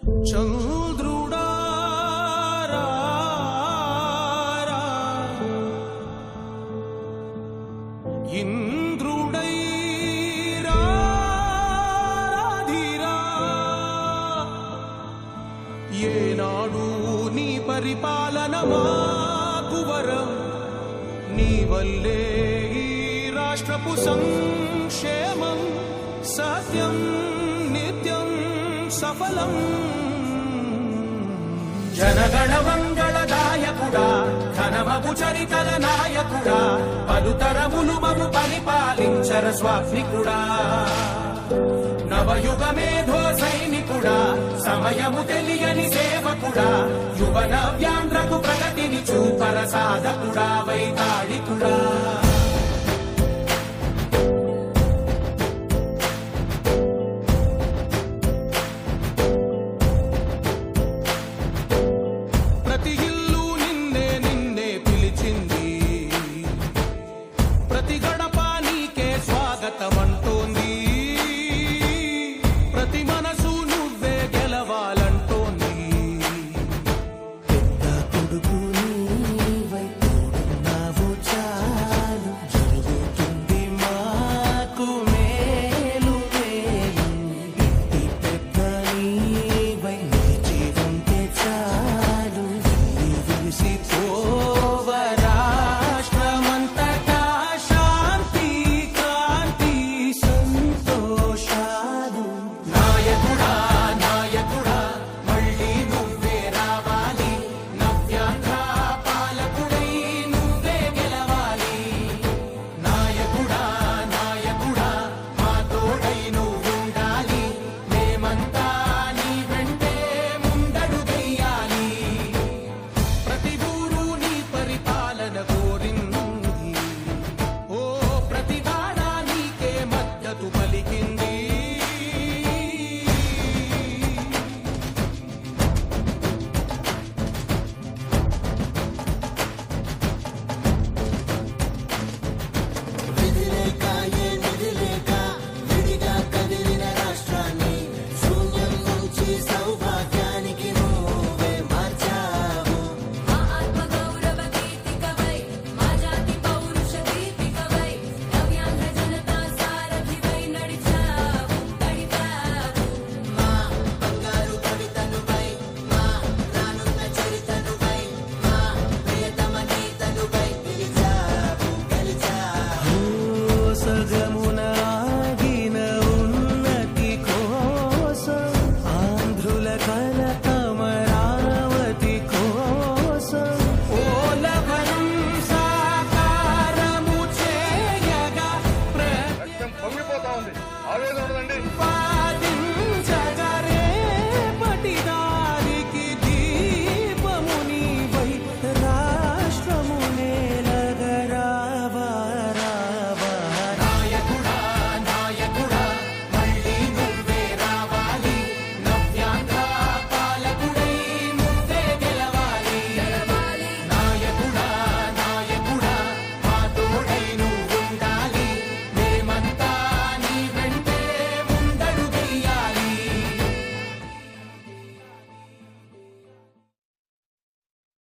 చంద్రుడా ఇంద్రుడై రాధిరా ఏనాడు నీ పరిపాలన మాకు వరం నీ వల్లే ఈ రాష్ట్రపు సంక్షేమం సత్యం నిత్యం సఫలం జనగణ మంగళదాయకుడా ఘనమగు చరితల నాయకుడా పలుతరములు మము పరిపాలించర స్వాప్నికుడా నవయుగ మేధో సైనికుడా సమయము తెలియని సేవకుడా యువన వ్యాంధ్రకు ప్రగతిని చూపర సాధకుడా వైతాళికుడా ప్రతి ఇల్లు నిన్నే నిన్నే పిలిచింది ప్రతి గడప నీకే స్వాగతమంటోంది ప్రతి మనసు నువ్వే గెలవాలంటోంది పెద్ద కొడుకు నీవై తోడున్నావు చాలు జరుగుతుంది మాకు మేలు మేలు ఇంటి పెద్ద నీవై నిలిచి ఉంటే చాలు విలిసి పోవ రాష్ట్రమంతటా శాంతి కాంతి సంతోషాలు నాయకుడా నాయకుడా మళ్ళీ నువ్వే రావాలి నవ్యాంధ్ర పాలకుడై నువ్వే గెలవాలి నాయకుడా నాయకుడా మా తోడై నువ్వుండాలి మేమంతా నీ వెంటే ముందడుగెయ్యాలి ప్రతి ఊరు నీ పరిపాలన కోరింది ఓ ప్రతి వాడ నీకే మద్దతు పలికింది విధిలేక ఏ నిధిలేక విడిగా కదిలిన రాష్ట్రాన్ని శూన్యం నుంచి సౌభాగ్యానికి నువ్వే మార్చావు మా ఆత్మగౌరవ గీతికవై మా జాతి పౌరుష దీపికవై నవ్యాంధ్ర జనతా సారథివై నడిచావు మా బంగారు కవితనువై మా రానున్న చరితనువై మా ప్రియతమ నీతనువై పిలిచావు గెలిచావు సగమున ఆగిన ఉన్నతి కోసం ఆంధ్రుల కలత అమరావతి కోసం ఓలవరం సాకారము చేయగా రక్తం పొంగిపోతా ఉంది ఆవేదన ఉండదండి